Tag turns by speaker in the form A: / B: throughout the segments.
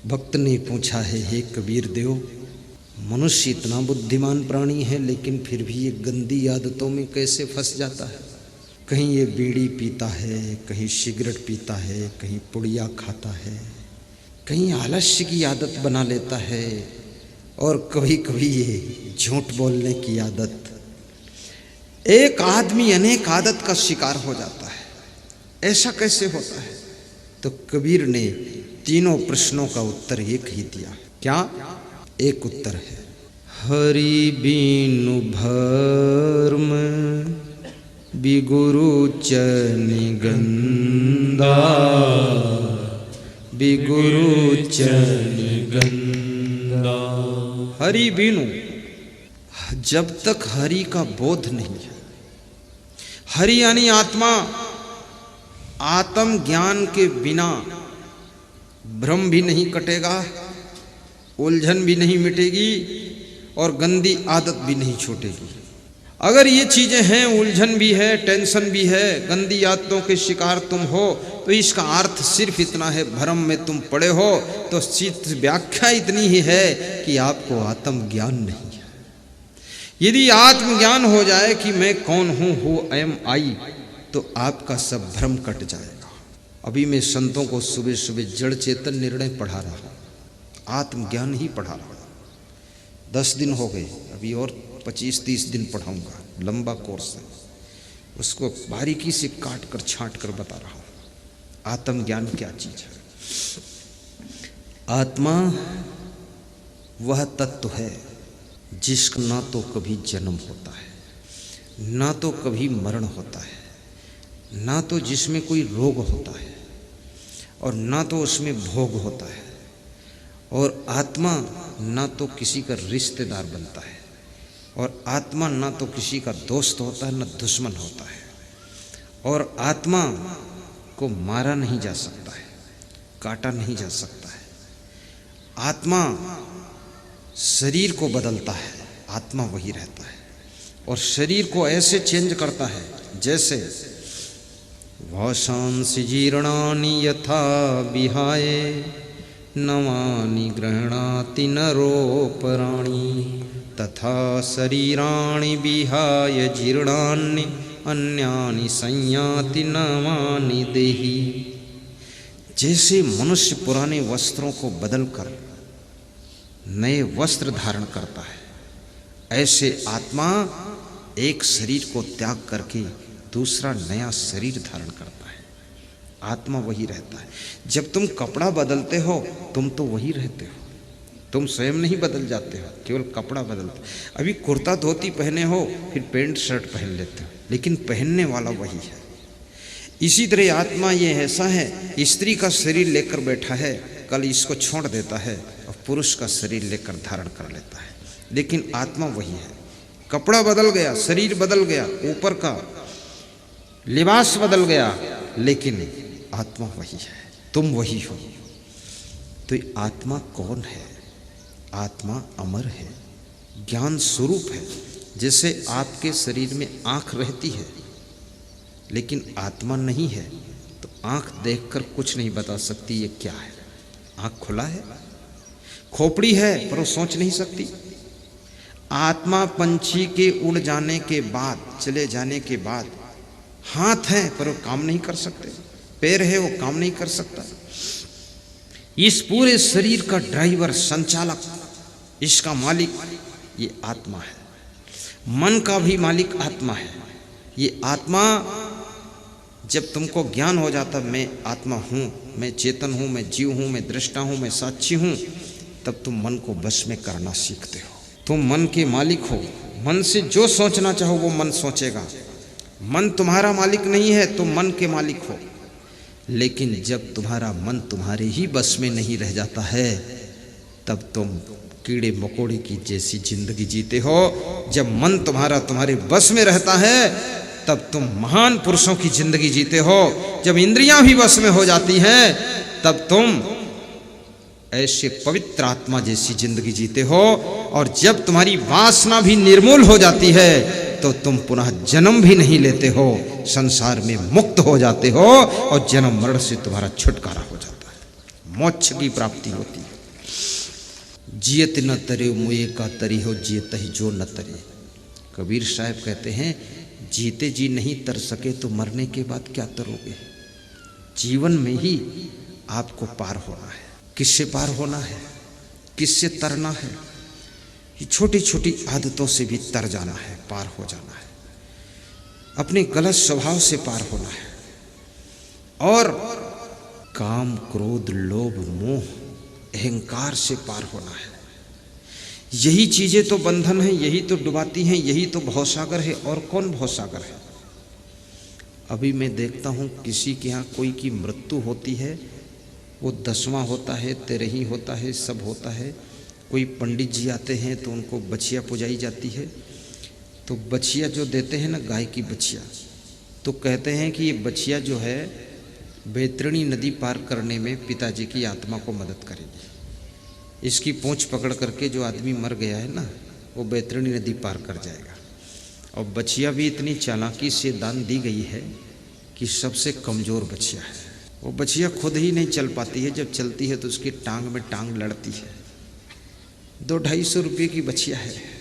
A: भक्त ने पूछा है, हे कबीर देव, मनुष्य इतना बुद्धिमान प्राणी है लेकिन फिर भी ये गंदी आदतों में कैसे फंस जाता है। कहीं ये बीड़ी पीता है, कहीं सिगरेट पीता है, कहीं पुड़िया खाता है, कहीं आलस्य की आदत बना लेता है और कभी कभी ये झूठ बोलने की आदत। एक आदमी अनेक आदत का शिकार हो जाता है, ऐसा कैसे होता है? तो कबीर ने तीनों प्रश्नों का उत्तर एक ही दिया। क्या? एक उत्तर है, हरि बीनु भर्म बिगुरु चनि गंदा, बिगुरु चनि गंदा। हरि बीनु, जब तक हरि का बोध नहीं है, हरि यानी आत्मा, आत्म ज्ञान के बिना भ्रम भी नहीं कटेगा, उलझन भी नहीं मिटेगी और गंदी आदत भी नहीं छूटेगी। अगर ये चीजें हैं, उलझन भी है, टेंशन भी है, गंदी आदतों के शिकार तुम हो, तो इसका अर्थ सिर्फ इतना है, भ्रम में तुम पड़े हो। तो व्याख्या इतनी ही है कि आपको आत्म ज्ञान नहीं है। यदि आत्मज्ञान हो जाए कि मैं कौन हूं, हु एम आई, तो आपका सब भ्रम कट जाएगा। अभी मैं संतों को सुबह सुबह जड़ चेतन निर्णय पढ़ा रहा हूं, आत्मज्ञान ही पढ़ा रहा हूं। 10 दिन हो गए, अभी और 25-30 दिन पढ़ाऊंगा, लंबा कोर्स है। उसको बारीकी से काट कर छांट कर बता रहा हूं आत्मज्ञान क्या चीज है। आत्मा वह तत्व है जिसका ना तो कभी जन्म होता है, ना तो कभी मरण होता है, ना तो जिसमें कोई रोग होता है और ना तो उसमें भोग होता है। और आत्मा ना तो किसी का रिश्तेदार बनता है, और आत्मा ना तो किसी का दोस्त होता है, ना दुश्मन होता है। और आत्मा को मारा नहीं जा सकता है, काटा नहीं जा सकता है। आत्मा शरीर को बदलता है, आत्मा वही रहता है। और शरीर को ऐसे चेंज करता है जैसे वाशांसि जीर्णानि यथा विहाय नवानि गृह्णाति नरोपराणि तथा शरीराणि विहाय जीर्णानि अन्यानि संयाति नवानि देहि। जैसे मनुष्य पुराने वस्त्रों को बदलकर नए वस्त्र धारण करता है, ऐसे आत्मा एक शरीर को त्याग करके दूसरा नया शरीर धारण करता है। आत्मा वही रहता है। जब तुम कपड़ा बदलते हो, तुम तो वही रहते हो, तुम स्वयं नहीं बदल जाते हो, केवल कपड़ा बदलते। अभी कुर्ता धोती पहने हो, फिर पैंट शर्ट पहन लेते हो, लेकिन पहनने वाला वही है। इसी तरह आत्मा ये ऐसा है, स्त्री का शरीर लेकर बैठा है, कल इसको छोड़ देता है और पुरुष का शरीर लेकर धारण कर लेता है, लेकिन आत्मा वही है। कपड़ा बदल गया, शरीर बदल गया, ऊपर का लिबास बदल गया, लेकिन आत्मा वही है, तुम वही हो। तो आत्मा कौन है? आत्मा अमर है, ज्ञान स्वरूप है। जैसे आपके शरीर में आंख रहती है, लेकिन आत्मा नहीं है, तो आंख देखकर कुछ नहीं बता सकती ये क्या है। आंख खुला है, खोपड़ी है, पर वो सोच नहीं सकती। आत्मा पंछी के उड़ जाने के बाद, चले जाने के बाद, हाथ है पर वो काम नहीं कर सकते, पैर है वो काम नहीं कर सकता। इस पूरे शरीर का ड्राइवर, संचालक, इसका मालिक ये आत्मा है। मन का भी मालिक आत्मा है। ये आत्मा जब तुमको ज्ञान हो जाता, मैं आत्मा हूँ, मैं चेतन हूँ, मैं जीव हूँ, मैं दृष्टा हूँ, मैं साक्षी हूँ, तब तुम मन को बस में करना सीखते हो। तुम मन के मालिक हो। मन से जो सोचना चाहो वो मन सोचेगा। मन तुम्हारा मालिक नहीं है, तुम मन के मालिक हो। लेकिन जब तुम्हारा मन तुम्हारे ही बस में नहीं रह जाता है, तब तुम कीड़े मकोड़े की जैसी जिंदगी जीते हो। जब मन तुम्हारे बस में रहता है, तब तुम महान पुरुषों की जिंदगी जीते हो। जब इंद्रियां भी बस में हो जाती हैं, तब तुम ऐसे पवित्र आत्मा जैसी जिंदगी जीते हो। और जब तुम्हारी वासना भी निर्मूल हो जाती है, तो तुम पुनः जन्म भी नहीं लेते हो, संसार में मुक्त हो जाते हो और जन्म मरण से तुम्हारा छुटकारा हो जाता है, मोक्ष की प्राप्ति होती है। जियत न तरे मुए का तरी हो जियत ही जो न तरे। कबीर साहब कहते हैं जीते जी नहीं तर सके तो मरने के बाद क्या तरोगे। जीवन में ही आपको पार होना है। किससे पार होना है, किससे तरना है। ये छोटी छोटी आदतों से भी तर जाना है, पार हो जाना है। अपने गलत स्वभाव से पार होना है और काम क्रोध लोभ मोह अहंकार से पार होना है। यही चीजें तो बंधन है, यही तो डुबाती हैं, यही तो भवसागर है। और कौन भवसागर है। अभी मैं देखता हूँ किसी के यहाँ कोई की मृत्यु होती है, वो 10वां होता है, 13ही होता है, सब होता है। कोई पंडित जी आते हैं तो उनको बछिया पुजाई जाती है। तो बछिया जो देते हैं ना, गाय की बछिया, तो कहते हैं कि ये बछिया जो है बैतरणी नदी पार करने में पिताजी की आत्मा को मदद करेगी। इसकी पूंछ पकड़ करके जो आदमी मर गया है ना, वो बैतरणी नदी पार कर जाएगा। और बछिया भी इतनी चालाकी से दान दी गई है कि सबसे कमज़ोर बछिया है। वो बछिया खुद ही नहीं चल पाती है, जब चलती है तो उसकी टांग में टांग लड़ती है। 200-250 रुपये की बछिया है।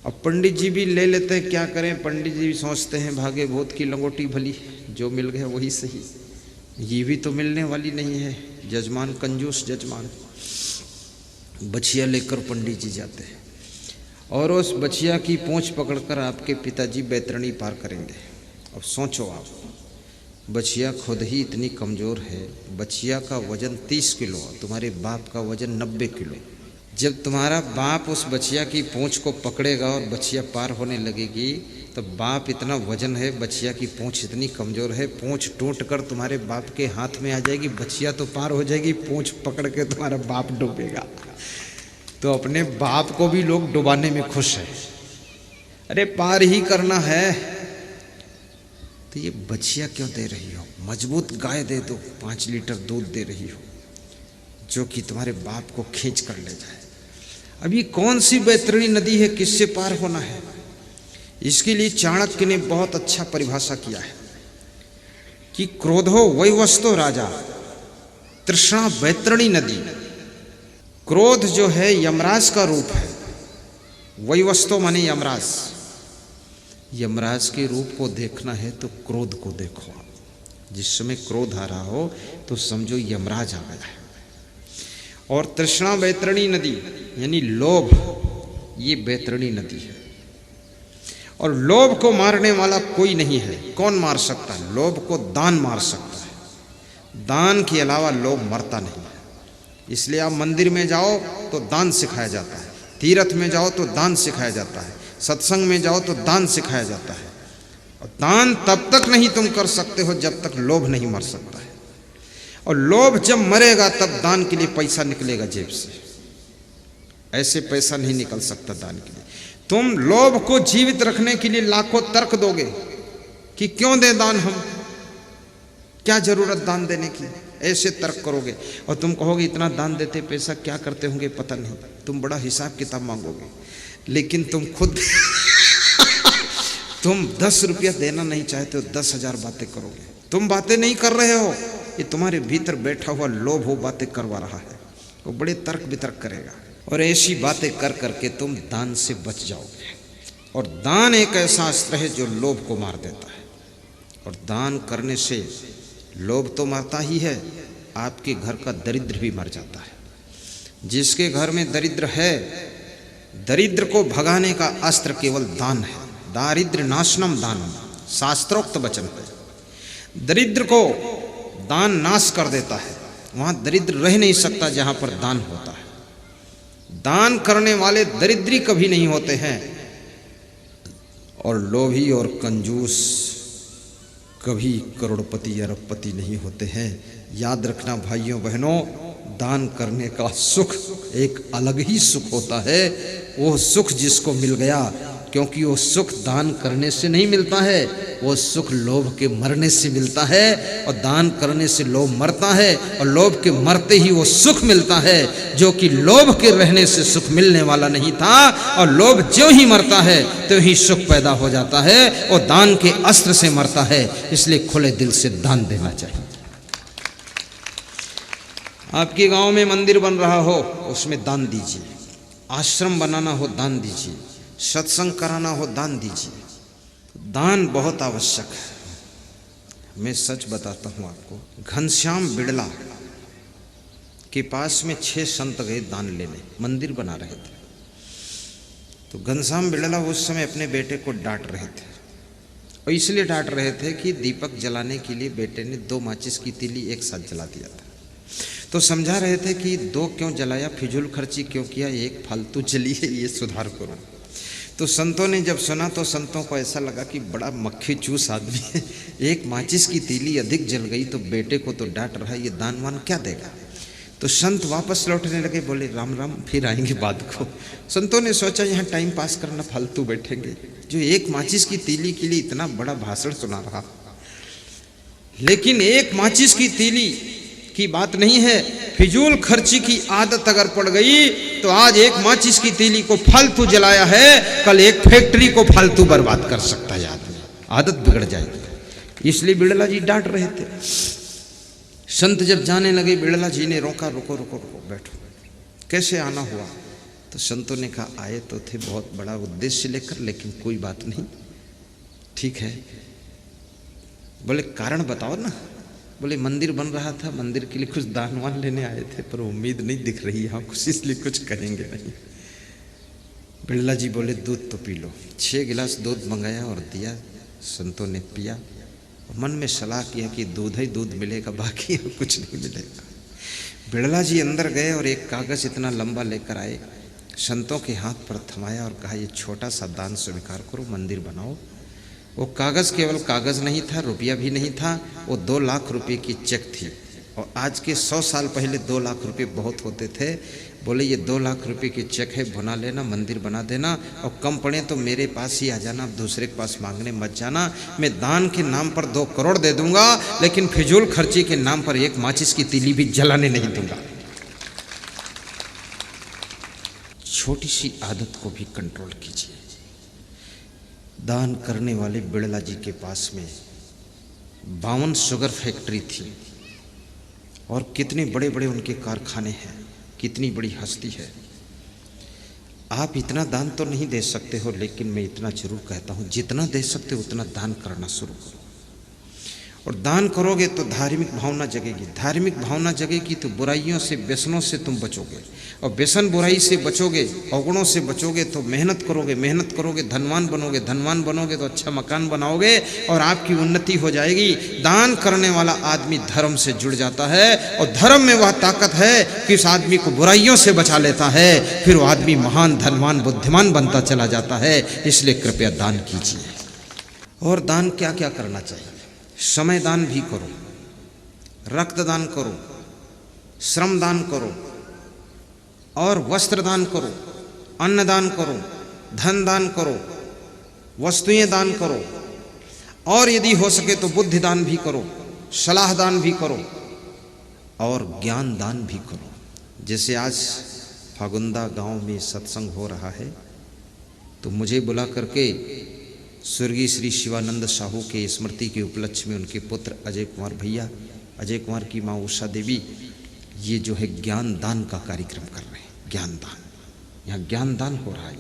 A: अब पंडित जी भी ले लेते हैं, क्या करें। पंडित जी भी सोचते हैं भागे भूत की लंगोटी भली, जो मिल गया वही सही। ये भी तो मिलने वाली नहीं है। जजमान कंजूस जजमान। बछिया लेकर पंडित जी जाते हैं और उस बछिया की पूंछ पकड़कर आपके पिताजी बैतरणी पार करेंगे। अब सोचो आप, बछिया खुद ही इतनी कमज़ोर है। बछिया का वजन 30 किलो, तुम्हारे बाप का वजन 90 किलो। जब तुम्हारा बाप उस बछिया की पूंछ को पकड़ेगा और बछिया पार होने लगेगी, तो बाप इतना वजन है, बछिया की पूंछ इतनी कमज़ोर है, पूंछ टूट कर तुम्हारे बाप के हाथ में आ जाएगी। बछिया तो पार हो जाएगी, पूंछ पकड़ के तुम्हारा बाप डूबेगा। तो अपने बाप को भी लोग डुबाने में खुश है। अरे पार ही करना है। तो ये बछिया क्यों दे रही हो। मजबूत गाय दे दो, 5 लीटर दूध दे रही हो, जो कि तुम्हारे बाप को खींच कर ले जाए। अब ये कौन सी बैतरणी नदी है, किससे पार होना है। इसके लिए चाणक्य ने बहुत अच्छा परिभाषा किया है कि क्रोधो वैवस्तो राजा तृष्णा बैतरणी नदी। क्रोध जो है यमराज का रूप है। वैवस्तो माने यमराज। यमराज के रूप को देखना है तो क्रोध को देखो। जिस समय क्रोध आ रहा हो तो समझो यमराज आ गया है। और तृष्णा बैतरणी नदी यानी लोभ, ये बैतरणी नदी है। और लोभ को मारने वाला कोई नहीं है। कौन मार सकता है लोभ को? दान मार सकता है। दान के अलावा लोभ मरता नहीं है। इसलिए आप मंदिर में जाओ तो दान सिखाया जाता है, तीर्थ में जाओ तो दान सिखाया जाता है, सत्संग में जाओ तो दान सिखाया जाता है। और दान तब तक नहीं तुम कर सकते हो जब तक लोभ नहीं मर सकता है। और लोभ जब मरेगा तब दान के लिए पैसा निकलेगा जेब से। ऐसे पैसा नहीं निकल सकता दान के लिए। तुम लोभ को जीवित रखने के लिए लाखों तर्क दोगे कि क्यों दे दान, हम क्या जरूरत दान देने की, ऐसे तर्क करोगे। और तुम कहोगे इतना दान देते पैसा क्या करते होंगे पता नहीं। तुम बड़ा हिसाब किताब मांगोगे। लेकिन तुम खुद तुम 10 रुपया देना नहीं चाहते हो, 10,000 बातें करोगे। तुम बातें नहीं कर रहे हो, ये तुम्हारे भीतर बैठा हुआ लोभ हो बातें करवा रहा है। वो बड़े तर्क वितर्क करेगा और ऐसी बातें कर करके तुम दान से बच जाओगे। और दान एक ऐसा अस्त्र है जो लोभ को मार देता है। और दान करने से लोभ तो मरता ही है, आपके घर का दरिद्र भी मर जाता है। जिसके घर में दरिद्र है, दरिद्र को भगाने का अस्त्र केवल दान है। दारिद्र्य नाशनम दानम, शास्त्रोक्त वचन है। दरिद्र को दान नाश कर देता है। वहां दरिद्र रह नहीं सकता जहां पर दान होता है। दान करने वाले दरिद्री कभी नहीं होते हैं। और लोभी और कंजूस कभी करोड़पति अरबपति नहीं होते हैं। याद रखना भाइयों बहनों, दान करने का सुख एक अलग ही सुख होता है। वो सुख जिसको मिल गया, क्योंकि वो सुख दान करने से नहीं मिलता है, वो सुख लोभ के मरने से मिलता है। और दान करने से लोभ मरता है और लोभ के मरते ही वो सुख मिलता है जो कि लोभ के रहने से सुख मिलने वाला नहीं था। और लोभ ज्यों ही मरता है त्यों ही सुख पैदा हो जाता है। और दान के अस्त्र से मरता है। इसलिए खुले दिल से दान देना चाहिए। आपके गांव में मंदिर बन रहा हो उसमें दान दीजिए, आश्रम बनाना हो दान दीजिए, सत्संग कराना हो दान दीजिए। दान बहुत आवश्यक है। मैं सच बताता हूँ आपको, घनश्याम बिड़ला के पास में 6 संत गए दान लेने, मंदिर बना रहे थे। तो घनश्याम बिड़ला उस समय अपने बेटे को डांट रहे थे, और इसलिए डांट रहे थे कि दीपक जलाने के लिए बेटे ने 2 माचिस की तीली एक साथ जला दिया था। तो समझा रहे थे कि 2 क्यों जलाया, फिजूल खर्ची क्यों किया, एक फालतू जली है, ये सुधार करो। तो संतों ने जब सुना तो संतों को ऐसा लगा कि बड़ा मक्खी चूस आदमी है, एक माचिस की तीली अधिक जल गई तो बेटे को तो डांट रहा है, ये दान वान क्या देगा। तो संत वापस लौटने लगे, बोले राम राम, फिर आएंगे बाद को। संतों ने सोचा यहाँ टाइम पास करना फालतू बैठेंगे, जो एक माचिस की तीली के लिए इतना बड़ा भाषण सुना रहा। लेकिन एक माचिस की तीली की बात नहीं है, फिजूल खर्ची की आदत अगर पड़ गई तो आज एक माचिस की तीली को फालतू जलाया है, कल एक फैक्ट्री को फालतू बर्बाद कर सकता है आदमी, आदत बिगड़ जाएगी। इसलिए बिड़ला जी डांट रहे थे। संत जब जाने लगे, बिड़ला जी ने रोका, रुको रुको रुको, बैठो, कैसे आना हुआ। तो संतों ने कहा आए तो थे बहुत बड़ा उद्देश्य लेकर, लेकिन कोई बात नहीं, ठीक है। बोले कारण बताओ ना। बोले मंदिर बन रहा था, मंदिर के लिए कुछ दान वान लेने आए थे, पर उम्मीद नहीं दिख रही यहाँ कुछ, इसलिए कुछ कहेंगे नहीं। बिड़ला जी बोले दूध तो पी लो। 6 गिलास दूध मंगाया और दिया, संतों ने पिया। मन में सलाह किया कि दूध ही दूध मिलेगा, बाकी कुछ नहीं मिलेगा। बिड़ला जी अंदर गए और एक कागज़ इतना लंबा लेकर आए, संतों के हाथ पर थमाया और कहा ये छोटा सा दान स्वीकार करो, मंदिर बनाओ। वो कागज़ केवल कागज़ नहीं था, रुपया भी नहीं था, वो 2 लाख रुपए की चेक थी। और आज के 100 साल पहले 2 लाख रुपए बहुत होते थे। बोले ये 2 लाख रुपए की चेक है, भुना लेना, मंदिर बना देना, और कम पड़े तो मेरे पास ही आ जाना, अब दूसरे के पास मांगने मत जाना। मैं दान के नाम पर 2 करोड़ दे दूंगा, लेकिन फिजूल खर्ची के नाम पर एक माचिस की तीली भी जलाने नहीं दूंगा। छोटी सी आदत को भी कंट्रोल कीजिए। दान करने वाले बिड़ला जी के पास में 52 शुगर फैक्ट्री थी, और कितने बड़े बड़े उनके कारखाने हैं, कितनी बड़ी हस्ती है। आप इतना दान तो नहीं दे सकते हो, लेकिन मैं इतना जरूर कहता हूँ, जितना दे सकते हो उतना दान करना शुरू करो। और दान करोगे तो धार्मिक भावना जगेगी, धार्मिक भावना जगेगी तो बुराइयों से, व्यसनों से तुम बचोगे, और व्यसन बुराई से बचोगे, अवगुणों से बचोगे तो मेहनत करोगे, मेहनत करोगे धनवान बनोगे, धनवान बनोगे तो अच्छा मकान बनाओगे और आपकी उन्नति हो जाएगी। दान करने वाला आदमी धर्म से जुड़ जाता है, और धर्म में वह ताकत है कि उस आदमी को बुराइयों से बचा लेता है, फिर वो आदमी महान, धनवान, बुद्धिमान बनता चला जाता है। इसलिए कृपया दान कीजिए। और दान क्या क्या करना चाहिए? समय दान भी करो, रक्त दान करो, श्रम दान करो, और वस्त्र दान करो, अन्न दान करो, धन दान करो, वस्तुएं दान करो, और यदि हो सके तो बुद्धि दान भी करो, सलाह दान भी करो, और ज्ञान दान भी करो। जैसे आज फागुंदा गांव में सत्संग हो रहा है, तो मुझे बुला करके स्वर्गीय श्री शिवानंद साहू के स्मृति के उपलक्ष्य में उनके पुत्र अजय कुमार भैया, अजय कुमार की माँ उषा देवी, ये जो है ज्ञान दान का कार्यक्रम कर रहे हैं। ज्ञान दान, यहाँ ज्ञान दान हो रहा है,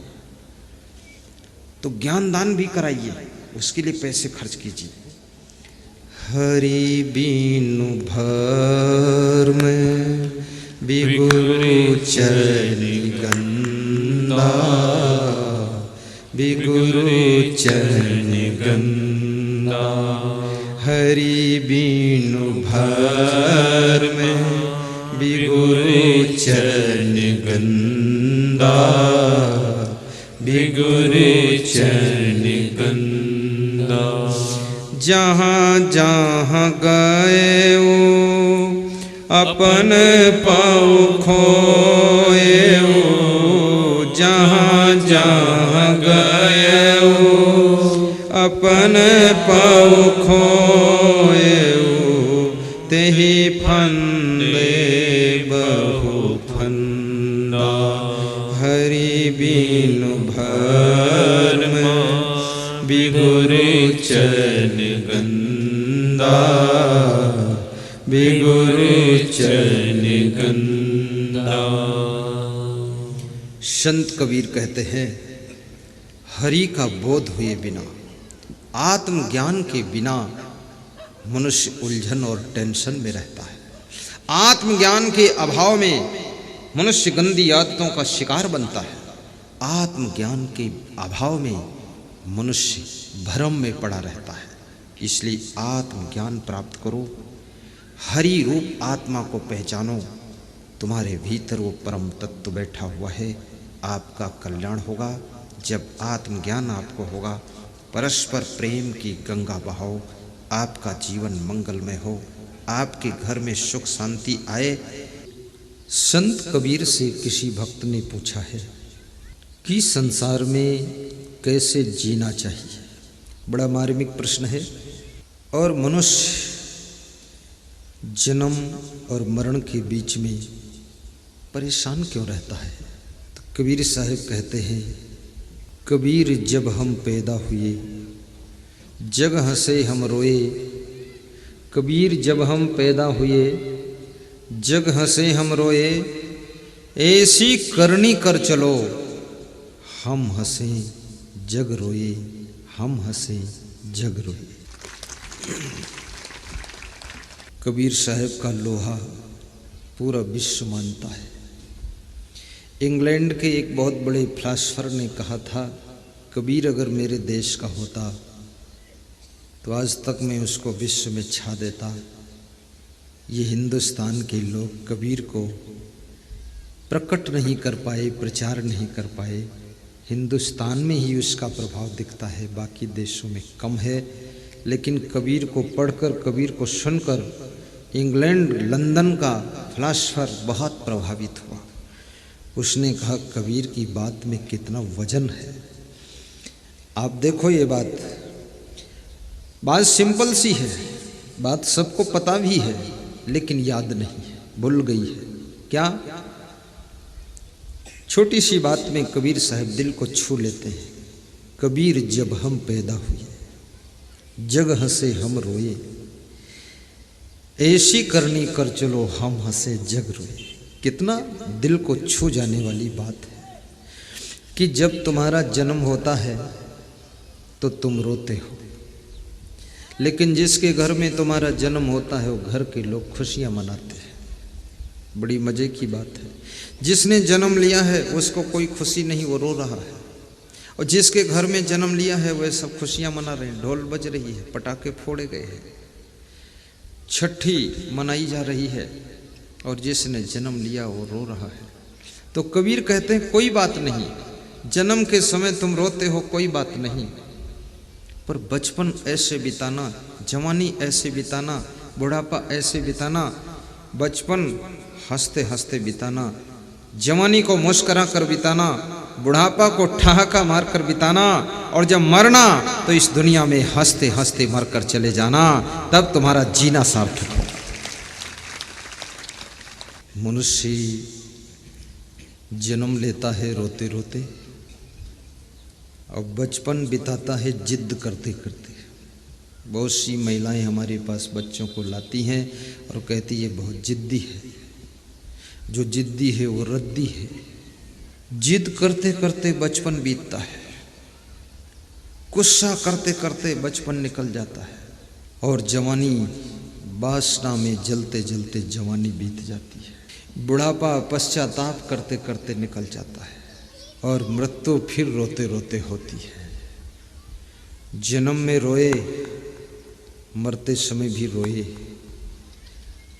A: तो ज्ञान दान भी कराइए, उसके लिए पैसे खर्च कीजिए। हरि बीनु भर में बिगुरु चरण गंदा, बिगुरु चरण गंदा, हरि बीनु भर में बिगुरु चरण गंदा, बिगुरु चरण गंदा। जहाँ जहाँ गए वो अपन पाँव खोए वो, जहाँ जहाँ गए वो अपन पाँव खोए वो, तेहि फंदे बहु फंदा, हरि बीनु भर में बिगुरु चरण गंदा, बिगुरु चरण गंदा। संत कबीर कहते हैं, हरि का बोध हुए बिना, आत्मज्ञान के बिना मनुष्य उलझन और टेंशन में रहता है। आत्मज्ञान के अभाव में मनुष्य गंदी आदतों का शिकार बनता है। आत्मज्ञान के अभाव में मनुष्य भ्रम में पड़ा रहता है। इसलिए आत्मज्ञान प्राप्त करो, हरि रूप आत्मा को पहचानो। तुम्हारे भीतर वो परम तत्व बैठा हुआ है। आपका कल्याण होगा जब आत्मज्ञान आपको होगा। परस्पर प्रेम की गंगा बहाओ, आपका जीवन मंगलमय हो, आपके घर में सुख शांति आए। संत कबीर से किसी भक्त ने पूछा है कि संसार में कैसे जीना चाहिए। बड़ा मार्मिक प्रश्न है। और मनुष्य जन्म और मरण के बीच में परेशान क्यों रहता है? तो कबीर साहब कहते हैं, कबीर जब हम पैदा हुए, जग हंसे हम रोए। कबीर जब हम पैदा हुए, जग हंसे हम रोए। ऐसी करनी कर चलो, हम हंसे जग रोए, हम हंसे जग रोए। कबीर साहब का लोहा पूरा विश्व मानता है। इंग्लैंड के एक बहुत बड़े फिलासफर ने कहा था, कबीर अगर मेरे देश का होता तो आज तक मैं उसको विश्व में छा देता। ये हिंदुस्तान के लोग कबीर को प्रकट नहीं कर पाए, प्रचार नहीं कर पाए। हिंदुस्तान में ही उसका प्रभाव दिखता है, बाकी देशों में कम है। लेकिन कबीर को पढ़कर, कबीर को सुनकर इंग्लैंड, लंदन का फिलासफर बहुत प्रभावित हुआ। उसने कहा, कबीर की बात में कितना वजन है। आप देखो, ये बात सिंपल सी है, बात सबको पता भी है, लेकिन याद नहीं है, भूल गई है। क्या? छोटी सी बात में कबीर साहब दिल को छू लेते हैं। कबीर जब हम पैदा हुए, जग हंसे हम रोए। ऐसी करनी कर चलो, हम हंसे जग रोए। कितना दिल को छू जाने वाली बात है कि जब तुम्हारा जन्म होता है तो तुम रोते हो, लेकिन जिसके घर में तुम्हारा जन्म होता है वो घर के लोग खुशियां मनाते हैं। बड़ी मजे की बात है। जिसने जन्म लिया है उसको कोई खुशी नहीं, वो रो रहा है। और जिसके घर में जन्म लिया है वह सब खुशियां मना रहे हैं। ढोल बज रही है, पटाखे फोड़े गए हैं, छठी मनाई जा रही है, और जिसने जन्म लिया वो रो रहा है। तो कबीर कहते हैं, कोई बात नहीं, जन्म के समय तुम रोते हो, कोई बात नहीं, पर बचपन ऐसे बिताना, जवानी ऐसे बिताना, बुढ़ापा ऐसे बिताना। बचपन हंसते हंसते बिताना, जवानी को मुस्करा कर बिताना, बुढ़ापा को ठहाका मार कर बिताना, और जब मरना तो इस दुनिया में हंसते हंसते मर कर चले जाना। तब तुम्हारा जीना सार्थक हो। मनुष्य जन्म लेता है रोते रोते, और बचपन बिताता है जिद करते करते। बहुत सी महिलाएं हमारे पास बच्चों को लाती हैं और कहती है बहुत जिद्दी है। जो जिद्दी है वो रद्दी है। जिद करते करते बचपन बीतता है, गुस्सा करते करते बचपन निकल जाता है, और जवानी वासना में जलते जलते जवानी बीत जाती है। बुढ़ापा पश्चाताप करते करते निकल जाता है, और मृत्यु फिर रोते रोते होती है। जन्म में रोए, मरते समय भी रोए।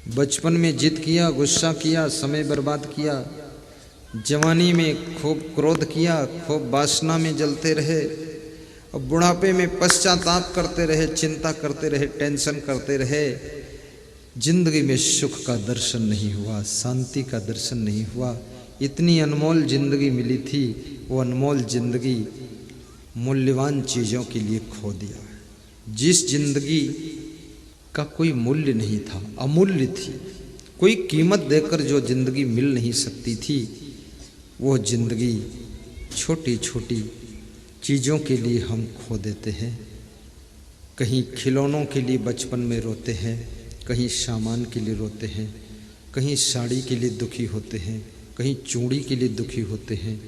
A: बचपन में जिद किया, गुस्सा किया, समय बर्बाद किया। जवानी में खूब क्रोध किया, खूब वासना में जलते रहे, और बुढ़ापे में पश्चाताप करते रहे, चिंता करते रहे, टेंशन करते रहे। जिंदगी में सुख का दर्शन नहीं हुआ, शांति का दर्शन नहीं हुआ। इतनी अनमोल जिंदगी मिली थी, वो अनमोल जिंदगी मूल्यवान चीज़ों के लिए खो दिया। जिस जिंदगी का कोई मूल्य नहीं था, अमूल्य थी, कोई कीमत देकर जो जिंदगी मिल नहीं सकती थी, वो जिंदगी छोटी छोटी चीज़ों के लिए हम खो देते हैं। कहीं खिलौनों के लिए बचपन में रोते हैं, कहीं सामान के लिए रोते हैं, कहीं साड़ी के लिए दुखी होते हैं, कहीं चूड़ी के लिए दुखी होते हैं,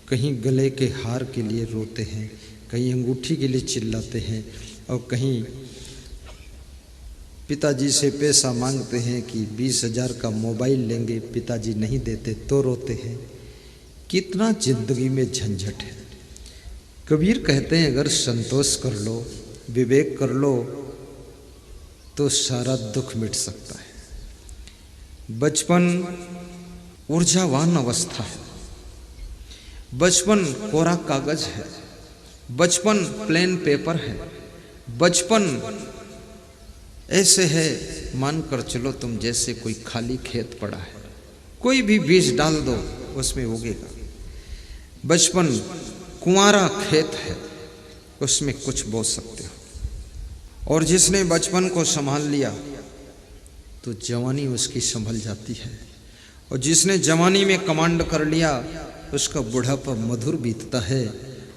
A: कहीं गले के हार के लिए रोते हैं, कहीं अंगूठी के लिए चिल्लाते हैं, और कहीं पिताजी से पैसा मांगते हैं कि 20,000 का मोबाइल लेंगे, पिताजी नहीं देते तो रोते हैं। कितना जिंदगी में झंझट है। कबीर कहते हैं अगर संतोष कर लो, विवेक कर लो, तो सारा दुख मिट सकता है। बचपन ऊर्जावान अवस्था है, बचपन कोरा कागज है, बचपन प्लेन पेपर है, बचपन ऐसे है मानकर चलो तुम जैसे कोई खाली खेत पड़ा है, कोई भी बीज डाल दो उसमें उगेगा। बचपन कुंवारा खेत है, उसमें कुछ बो सकते हो। और जिसने बचपन को संभाल लिया तो जवानी उसकी संभल जाती है, और जिसने जवानी में कमांड कर लिया उसका बुढ़ापा मधुर बीतता है,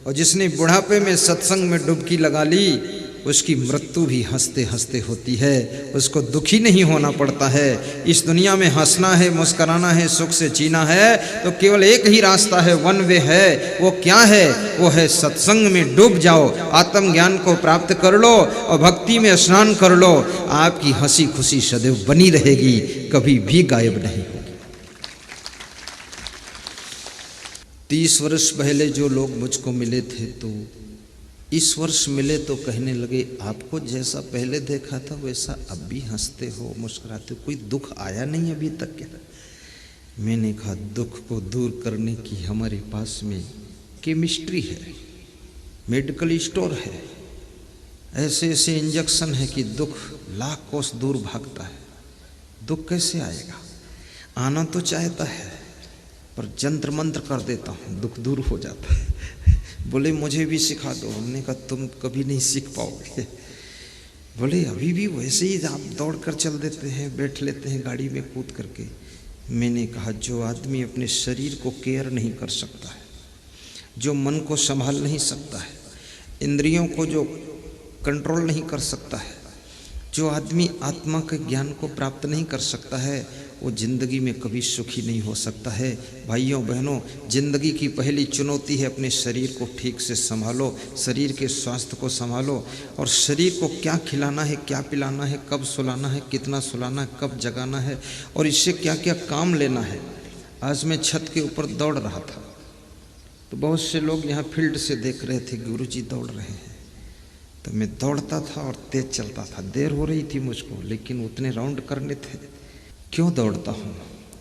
A: और जिसने बुढ़ापे में सत्संग में डुबकी लगा ली उसकी मृत्यु भी हंसते हंसते होती है, उसको दुखी नहीं होना पड़ता है। इस दुनिया में हंसना है, मुस्कुराना है, सुख से जीना है तो केवल एक ही रास्ता है, वन वे है। वो क्या है? वो है सत्संग में डूब जाओ, आत्मज्ञान को प्राप्त कर लो और भक्ति में स्नान कर लो। आपकी हंसी खुशी सदैव बनी रहेगी, कभी भी गायब नहीं होगी। 30 वर्ष पहले जो लोग मुझको मिले थे तो इस वर्ष मिले तो कहने लगे आपको जैसा पहले देखा था वैसा अब भी हंसते हो, मुस्कुराते हो, कोई दुख आया नहीं अभी तक क्या? मैंने कहा दुख को दूर करने की हमारे पास में केमिस्ट्री है, मेडिकल स्टोर है, ऐसे ऐसे इंजेक्शन है कि दुख लाख कोस दूर भागता है। दुख कैसे आएगा? आना तो चाहता है पर जंत्र मंत्र कर देता हूँ, दुख दूर हो जाता है। बोले मुझे भी सिखा दो। हमने कहा तुम कभी नहीं सीख पाओगे। बोले अभी भी वैसे ही आप दौड़ कर चल देते हैं, बैठ लेते हैं गाड़ी में कूद करके। मैंने कहा जो आदमी अपने शरीर को केयर नहीं कर सकता है, जो मन को संभाल नहीं सकता है, इंद्रियों को जो कंट्रोल नहीं कर सकता है, जो आदमी आत्मा के ज्ञान को प्राप्त नहीं कर सकता है, वो जिंदगी में कभी सुखी नहीं हो सकता है। भाइयों बहनों, जिंदगी की पहली चुनौती है अपने शरीर को ठीक से संभालो, शरीर के स्वास्थ्य को संभालो, और शरीर को क्या खिलाना है, क्या पिलाना है, कब सुलाना है, कितना सुलाना है, कब जगाना है, और इससे क्या क्या काम लेना है। आज मैं छत के ऊपर दौड़ रहा था तो बहुत से लोग यहाँ फील्ड से देख रहे थे, गुरुजी दौड़ रहे हैं। तो मैं दौड़ता था और तेज चलता था। देर हो रही थी मुझको, लेकिन उतने राउंड करने थे। क्यों दौड़ता हूँ?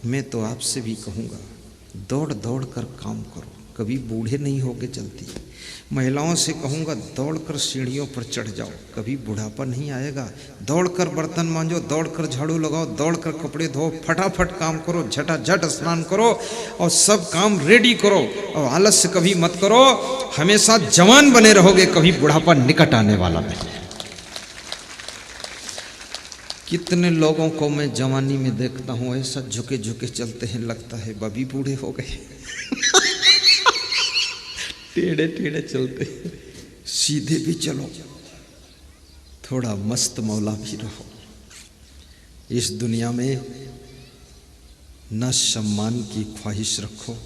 A: मैं तो आपसे भी कहूँगा दौड़ दौड़ कर काम करो, कभी बूढ़े नहीं होके चलती। महिलाओं से कहूँगा दौड़ कर सीढ़ियों पर चढ़ जाओ, कभी बुढ़ापा नहीं आएगा। दौड़ कर बर्तन मांजो, दौड़ कर झाड़ू लगाओ, दौड़ कर कपड़े धो, फटाफट काम करो, झटाझट स्नान करो और सब काम रेडी करो, और आलस्य कभी मत करो। हमेशा जवान बने रहोगे, कभी बुढ़ापा निकट आने वाला नहीं। कितने लोगों को मैं जवानी में देखता हूँ ऐसा झुके झुके चलते हैं, लगता है अभी बूढ़े हो गए। टेढ़े टेढ़े चलते हैं। सीधे भी चलो, थोड़ा मस्त मौला भी रहो। इस दुनिया में न सम्मान की ख्वाहिश रखो,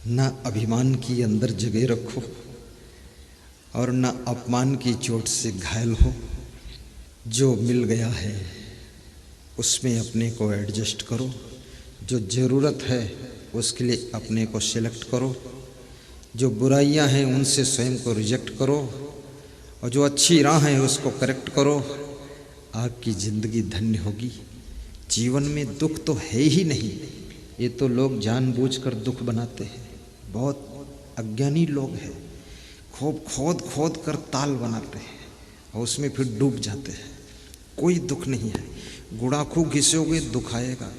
A: न अभिमान की अंदर जगह रखो, और न अपमान की चोट से घायल हो। जो मिल गया है उसमें अपने को एडजस्ट करो, जो ज़रूरत है उसके लिए अपने को सिलेक्ट करो, जो बुराइयां हैं उनसे स्वयं को रिजेक्ट करो, और जो अच्छी राह है उसको करेक्ट करो। आपकी ज़िंदगी धन्य होगी। जीवन में दुख तो है ही नहीं, ये तो लोग जानबूझकर दुख बनाते हैं। बहुत अज्ञानी लोग हैं, खूब खोद खोद कर ताल बनाते हैं और उसमें फिर डूब जाते हैं। कोई दुख नहीं है। गुड़ाखू घिसोगे दुख आएगा,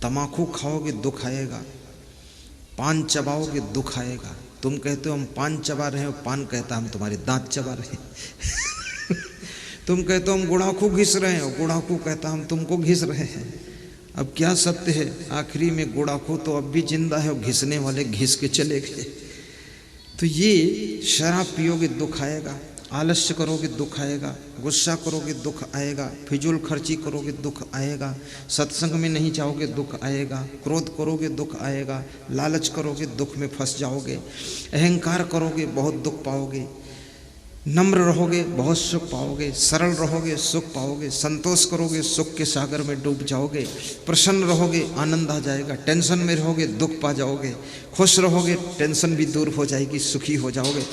A: तमाकू खाओगे दुख आएगा, पान चबाओगे दुख आएगा। तुम कहते हो हम पान चबा रहे हो, पान कहता हम तुम्हारे दांत चबा रहे हैं। तुम कहते हो हम गुड़ाखू घिस रहे हो, गुड़ाखू कहता हम तुमको घिस रहे हैं। अब क्या सत्य है? आखिरी में गुड़ाखू तो अब भी जिंदा है और घिसने वाले घिस के चले गए। तो ये शराब पियोगे दुख आएगा, आलस्य करोगे दुख आएगा, गुस्सा करोगे दुख आएगा, फिजूल खर्ची करोगे दुख आएगा, सत्संग में नहीं जाओगे दुख आएगा, क्रोध करोगे दुख आएगा, लालच करोगे दुख में फंस जाओगे, अहंकार करोगे बहुत दुख पाओगे, नम्र रहोगे बहुत सुख पाओगे, सरल रहोगे सुख पाओगे, संतोष करोगे सुख के सागर में डूब जाओगे, प्रसन्न रहोगे आनंद आ जाएगा, टेंशन में रहोगे दुख पा जाओगे, खुश रहोगे टेंशन भी दूर हो जाएगी, सुखी हो जाओगे।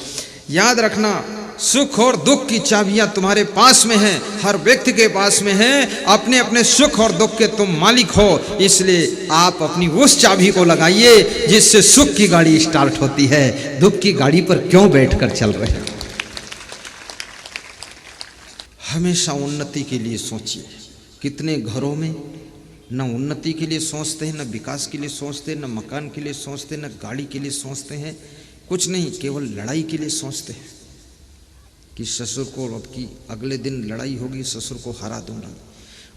A: याद रखना, सुख और दुख की चाबियां तुम्हारे पास में हैं, हर व्यक्ति के पास में हैं। अपने अपने सुख और दुख के तुम मालिक हो, इसलिए आप अपनी उस चाबी को लगाइए जिससे सुख की गाड़ी स्टार्ट होती है। दुख की गाड़ी पर क्यों बैठकर चल रहे हो? हमेशा उन्नति के लिए सोचिए। कितने घरों में न उन्नति के लिए सोचते हैं, न विकास के लिए सोचते हैं, न मकान के लिए सोचते हैं, न गाड़ी के लिए सोचते हैं, कुछ नहीं, केवल लड़ाई के लिए सोचते हैं कि ससुर को अब की अगले दिन लड़ाई होगी, ससुर को हरा दूंगी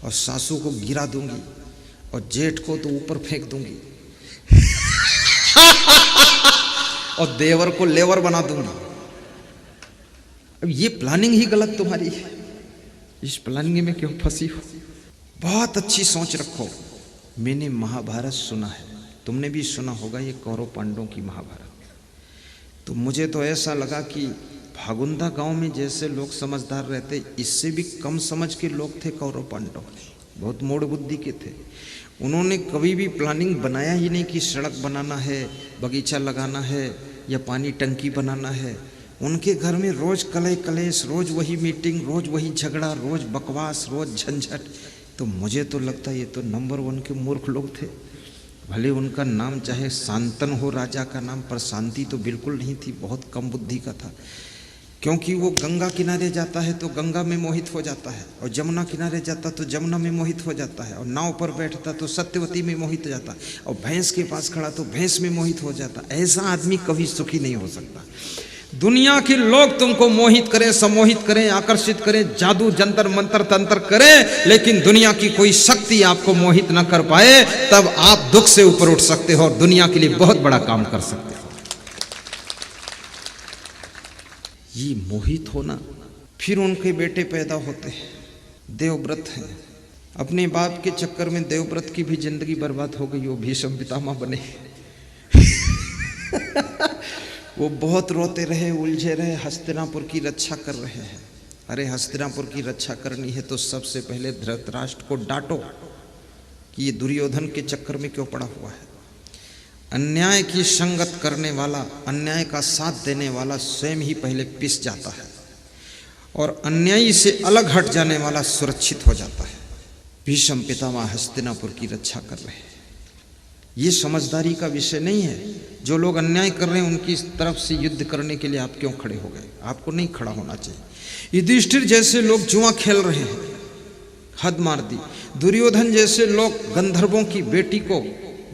A: और सासू को गिरा दूंगी और जेठ को तो ऊपर फेंक दूंगी और देवर को लेवर बना दूंगी। अब ये प्लानिंग ही गलत तुम्हारी है, इस प्लानिंग में क्यों फंसी हो? बहुत अच्छी सोच रखो। मैंने महाभारत सुना है, तुमने भी सुना होगा, ये कौरव पांडवों की महाभारत। तो मुझे तो ऐसा लगा कि भागुंदा गांव में जैसे लोग समझदार रहते, इससे भी कम समझ के लोग थे कौरव पांडव, बहुत मूढ़ बुद्धि के थे। उन्होंने कभी भी प्लानिंग बनाया ही नहीं कि सड़क बनाना है, बगीचा लगाना है या पानी टंकी बनाना है। उनके घर में रोज कलह कलेश, रोज वही मीटिंग, रोज वही झगड़ा, रोज बकवास, रोज झंझट। तो मुझे तो लगता ये तो नंबर 1 के मूर्ख लोग थे। भले उनका नाम चाहे शांतन हो राजा का नाम, पर शांति तो बिल्कुल नहीं थी, बहुत कम बुद्धि का था। क्योंकि वो गंगा किनारे जाता है तो गंगा में मोहित हो जाता है, और जमुना किनारे जाता तो जमुना में मोहित हो जाता है, और नाव पर बैठता तो सत्यवती में मोहित हो जाता, और भैंस के पास खड़ा तो भैंस में मोहित हो जाता। ऐसा आदमी कभी सुखी नहीं हो सकता। दुनिया के लोग तुमको मोहित करें, सम्मोहित करें, आकर्षित करें, जादू जंतर मंत्र तंत्र करें, लेकिन दुनिया की कोई शक्ति आपको मोहित न कर पाए, तब आप दुख से ऊपर उठ सकते हो और दुनिया के लिए बहुत बड़ा काम कर सकते हो। ये मोहित होना। फिर उनके बेटे पैदा होते हैं, देवव्रत हैं। अपने बाप के चक्कर में देवव्रत की भी जिंदगी बर्बाद हो गई, वो भीष्म पितामह बने। वो बहुत रोते रहे, उलझे रहे, हस्तिनापुर की रक्षा कर रहे हैं। अरे हस्तिनापुर की रक्षा करनी है तो सबसे पहले धृतराष्ट्र को डांटो कि ये दुर्योधन के चक्कर में क्यों पड़ा हुआ है। अन्याय की संगत करने वाला, अन्याय का साथ देने वाला स्वयं ही पहले पिस जाता है, और अन्यायी से अलग हट जाने वाला सुरक्षित हो जाता है। भीष्म पितामह हस्तिनापुर की रक्षा कर रहे हैं। ये समझदारी का विषय नहीं है। जो लोग अन्याय कर रहे हैं उनकी तरफ से युद्ध करने के लिए आप क्यों खड़े हो गए? आपको नहीं खड़ा होना चाहिए। युधिष्ठिर जैसे लोग जुआ खेल रहे हैं, हद मार दी। दुर्योधन जैसे लोग गंधर्वों की बेटी को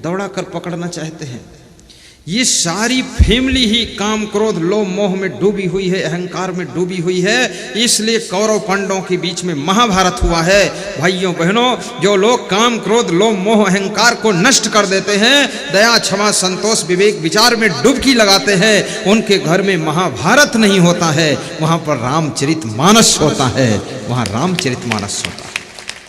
A: दौड़ा कर पकड़ना चाहते हैं। ये सारी फैमिली ही काम क्रोध लोभ मोह में डूबी हुई है, अहंकार में डूबी हुई है। इसलिए कौरव पांडवों के बीच में महाभारत हुआ है। भाइयों बहनों, जो लोग काम क्रोध लोभ मोह अहंकार को नष्ट कर देते हैं, दया क्षमा संतोष विवेक विचार में डुबकी लगाते हैं, उनके घर में महाभारत नहीं होता है, वहां पर रामचरितमानस होता है, वहां रामचरितमानस होता है।